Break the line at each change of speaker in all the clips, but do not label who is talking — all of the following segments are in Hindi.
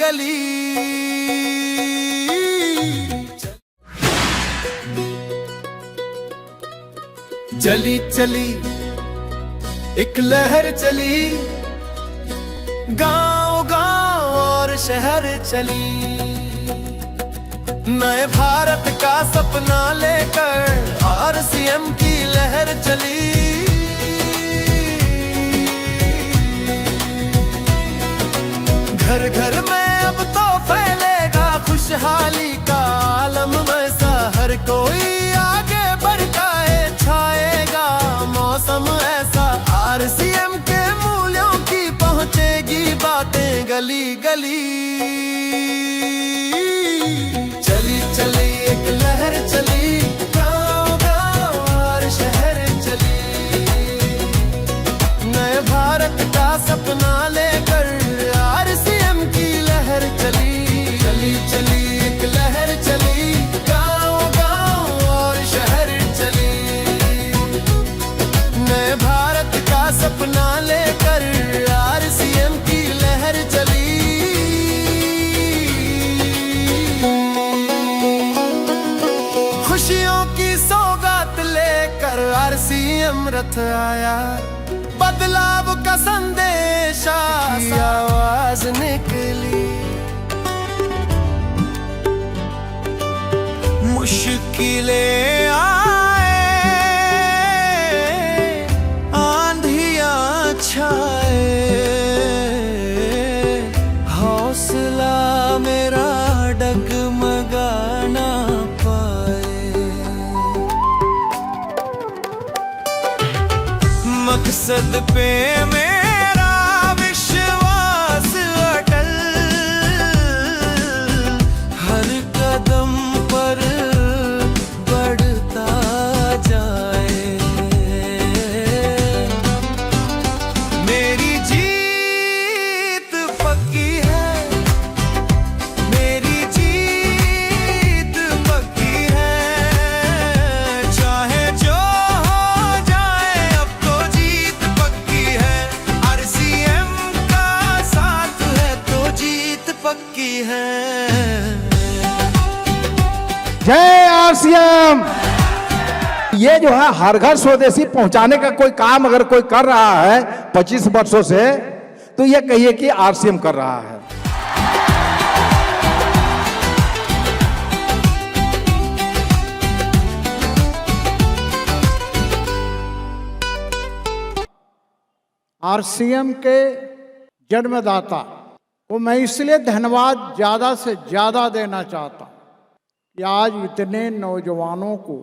गली। चली चली एक लहर चली, गांव गांव और शहर चली, नए भारत का सपना लेकर आरसीएम की लहर चली। घर घर में अब तो फैलेगा खुशहाली का आलम, वैसा हर कोई आगे बढ़ता है, छाएगा मौसम ऐसा। आरसीएम के मूल्यों की पहुंचेगी बातें गली गली। चली चली एक लहर चली, गांव गांव और शहर चली, नए भारत का सपना लेकर आरसीएम की लहर चली। चली चली एक लहर चली, गांव गांव और शहर चली, नए भारत का सपना लेकर आरसीएम की लहर चली। खुशियों की सौगात लेकर आरसीएम रथ आया, बदलाव का संदेशा आवाज निकली। मुश्किलें आए, आंधियां छाए, हौसला मेरा डगमगा ना पाए, मकसद पे मेरा विश्वास अटल, हर कदम पर बढ़ता जाए, मेरी जीत पक्की है, मेरी जीत पक्की है, चाहे जो हो जाए अब तो जीत पक्की है, आरसीएम का साथ है तो जीत पक्की है।
जय आरसीएम। ये जो है हर घर स्वदेशी पहुंचाने का कोई काम अगर कोई कर रहा है 25 वर्षों से, तो ये कहिए कि आरसीएम कर रहा है। आरसीएम के जन्मदाता को मैं इसलिए धन्यवाद ज्यादा से ज्यादा देना चाहता हूं कि आज इतने नौजवानों को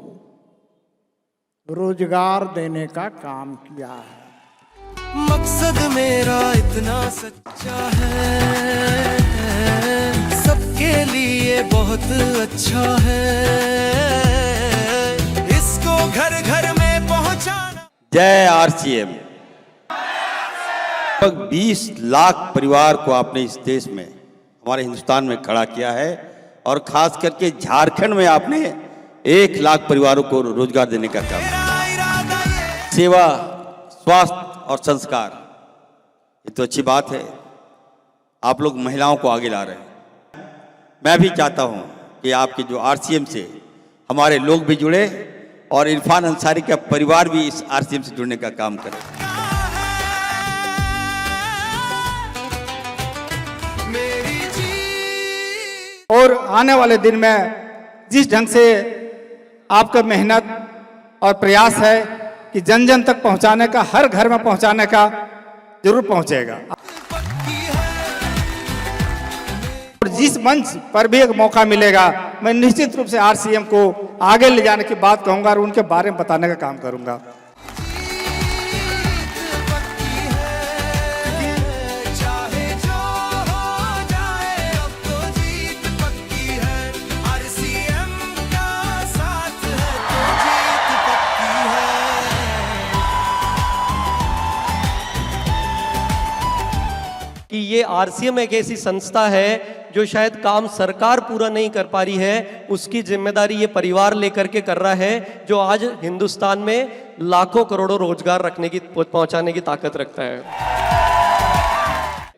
रोजगार देने का काम किया है।
मकसद मेरा इतना सच्चा है, सबके लिए बहुत अच्छा है, इसको घर घर में पहुंचाना।
जय आरसीएम। लगभग 20 लाख परिवार को आपने इस देश में, हमारे हिंदुस्तान में खड़ा किया है, और खास करके झारखंड में आपने 1 लाख परिवारों को रोजगार देने का काम किया। सेवा, स्वास्थ्य और संस्कार, ये तो अच्छी बात है। आप लोग महिलाओं को आगे ला रहे हैं। मैं भी चाहता हूं कि आपके जो आरसीएम से हमारे लोग भी जुड़े और इरफान अंसारी का परिवार भी इस आरसीएम से जुड़ने का काम करे।
और आने वाले दिन में जिस ढंग से आपका मेहनत और प्रयास है कि जन जन तक पहुंचाने का, हर घर में पहुंचाने का, जरूर पहुंचेगा। और जिस मंच पर भी एक मौका मिलेगा, मैं निश्चित रूप से आरसीएम को आगे ले जाने की बात कहूंगा और उनके बारे में बताने का काम करूंगा।
कि ये आरसीएम एक ऐसी संस्था है जो शायद काम सरकार पूरा नहीं कर पा रही है, उसकी जिम्मेदारी ये परिवार लेकर के कर रहा है, जो आज हिंदुस्तान में लाखों करोड़ों रोजगार रखने की, पहुंचाने की ताकत रखता है।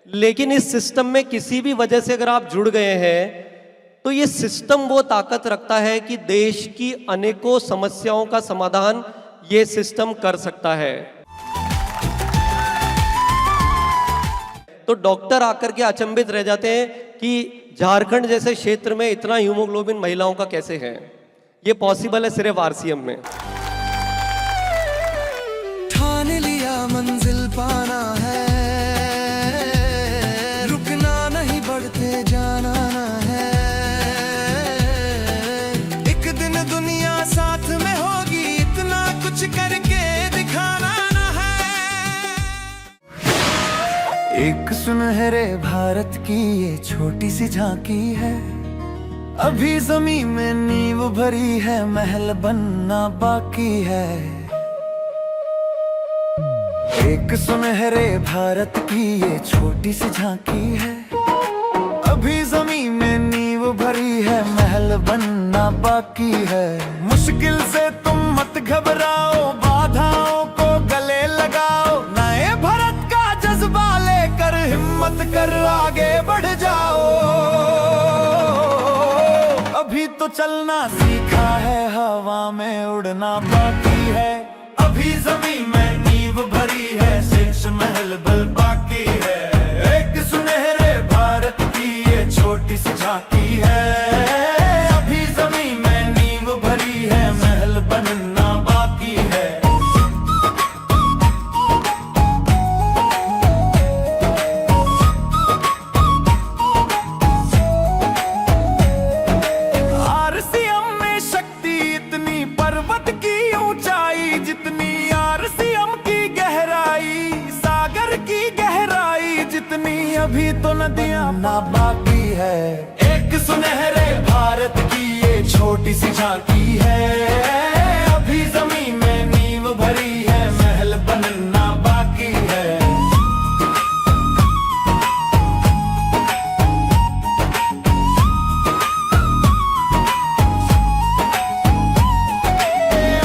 लेकिन इस सिस्टम में किसी भी वजह से अगर आप जुड़ गए हैं तो ये सिस्टम वो ताकत रखता है कि देश की अनेकों समस्याओं का समाधान ये सिस्टम कर सकता है। तो डॉक्टर आकर के अचंभित रह जाते हैं कि झारखंड जैसे क्षेत्र में इतना हीमोग्लोबिन महिलाओं का कैसे है। ये पॉसिबल है सिर्फ आरसीएम में।
ठान लिया मंजिल पाना है, रुकना नहीं बढ़ते जाना है। एक दिन दुनिया साथ में होगी, इतना कुछ करके दिखाना है। एक सुनहरे भारत की ये छोटी सी झांकी है, अभी जमीन में नींव भरी है, महल बनना बाकी है। एक सुनहरे भारत की ये छोटी सी झांकी है, अभी जमीन में नींव भरी है, महल बनना बाकी है। मुश्किल से तुम मत घबराओ, बाधाओं को गले लगाओ, नए भारत का जज्बा लेकर हिम्मत कर आगे बढ़ जाओ। अभी तो चलना सीखा है, हवा में उड़ना बाकी है, अभी जमीन में नींव भरी है, शेष महल बल बाकी है। एक सुनहरे भारत की ये छोटी सी झांकी है, अभी जमीन में नींव भरी है, महल बनना बाकी है। आरसीएम में शक्ति इतनी, पर्वत की ऊंचाई जितनी, आरसीएम की गहराई, सागर की गहराई जितनी, अभी तो नदियां ना बाकी है। एक सुनहरे भारत की ये छोटी सी झांकी है, अभी जमीन में नींव भरी है, महल बनना बाकी है।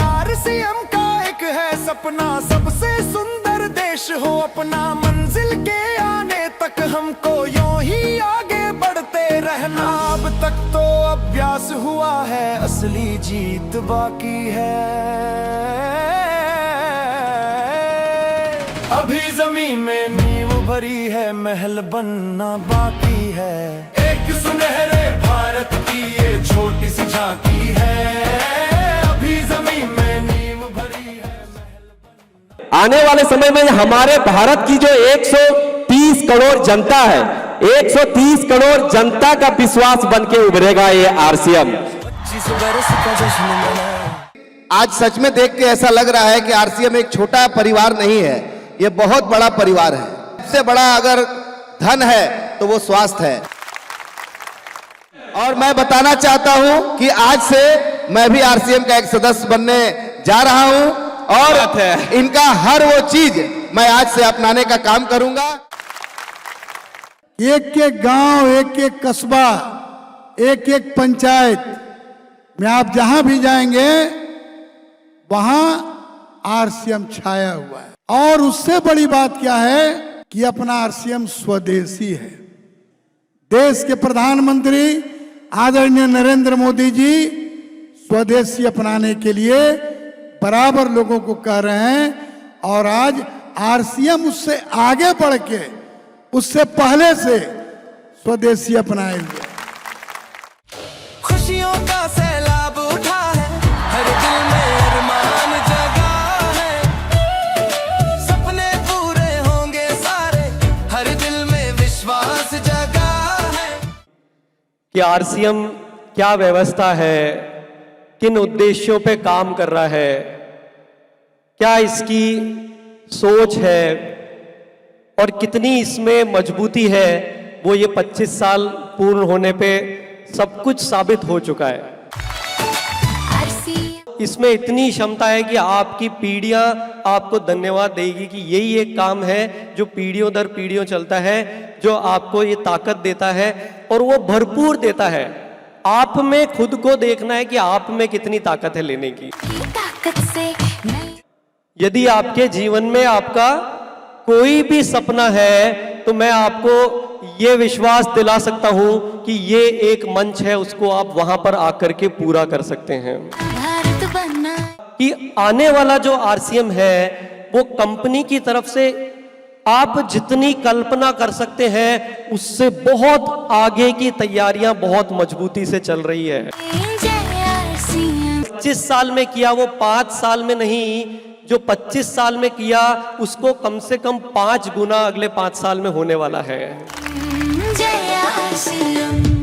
आरसीएम का एक है सपना, सबसे सुंदर देश हो अपना, मंजिल के आने तक हमको यूं ही आगे बढ़ते रहना। अब तक तो अभ्यास हुआ है, असली जीत बाकी है, अभी जमीन में नींव भरी है, महल बनना बाकी है। एक सुनहरे भारत की ये छोटी सी झांकी है, अभी जमीन में नींव भरी है।
आने वाले समय में हमारे भारत की जो 130 करोड़ जनता है, 130 करोड़ जनता का विश्वास बन के उभरेगा ये आरसीएम।
25 बरस का जश्न मनाओ।
आज सच में देख के ऐसा लग रहा है कि आरसीएम एक छोटा परिवार नहीं है, ये बहुत बड़ा परिवार है। सबसे बड़ा अगर धन है तो वो स्वास्थ्य है। और मैं बताना चाहता हूं कि आज से मैं भी आरसीएम का एक सदस्य बनने जा रहा हूं और इनका हर वो चीज मैं आज से अपनाने का काम करूंगा।
एक एक गांव, एक एक कस्बा, एक एक पंचायत में आप जहां भी जाएंगे वहां आरसीएम छाया हुआ है। और उससे बड़ी बात क्या है कि अपना आरसीएम स्वदेशी है। देश के प्रधानमंत्री आदरणीय नरेंद्र मोदी जी स्वदेशी अपनाने के लिए बराबर लोगों को कह रहे हैं और आज आरसीएम उससे आगे बढ़ के उससे पहले से स्वदेशी अपनाए हुए।
खुशियों का सैलाब उठा है, हर दिल में अरमान जगा है, सपने पूरे होंगे सारे, हर दिल में विश्वास जगा है।
कि आरसीएम क्या व्यवस्था है, किन उद्देश्यों पे काम कर रहा है, क्या इसकी सोच है और कितनी इसमें मजबूती है, वो ये 25 साल पूर्ण होने पे सब कुछ साबित हो चुका है। इसमें इतनी क्षमता है कि आपकी पीढ़ियां आपको धन्यवाद देगी कि यही एक काम है जो पीढ़ियों दर पीढ़ियों चलता है, जो आपको ये ताकत देता है और वो भरपूर देता है। आप में खुद को देखना है कि आप में कितनी ताकत है लेने की। यदि आपके जीवन में आपका कोई भी सपना है तो मैं आपको ये विश्वास दिला सकता हूं कि ये एक मंच है, उसको आप वहां पर आकर के पूरा कर सकते हैं।
भारत बनना
कि आने वाला जो आरसीएम है वो कंपनी की तरफ से आप जितनी कल्पना कर सकते हैं उससे बहुत आगे की तैयारियां बहुत मजबूती से चल रही है।
जय आरसीएम
25 साल में किया वो 5 साल में नहीं, जो 25 साल में किया उसको कम से कम 5 गुना अगले 5 साल में होने वाला है।
जय आरसीएम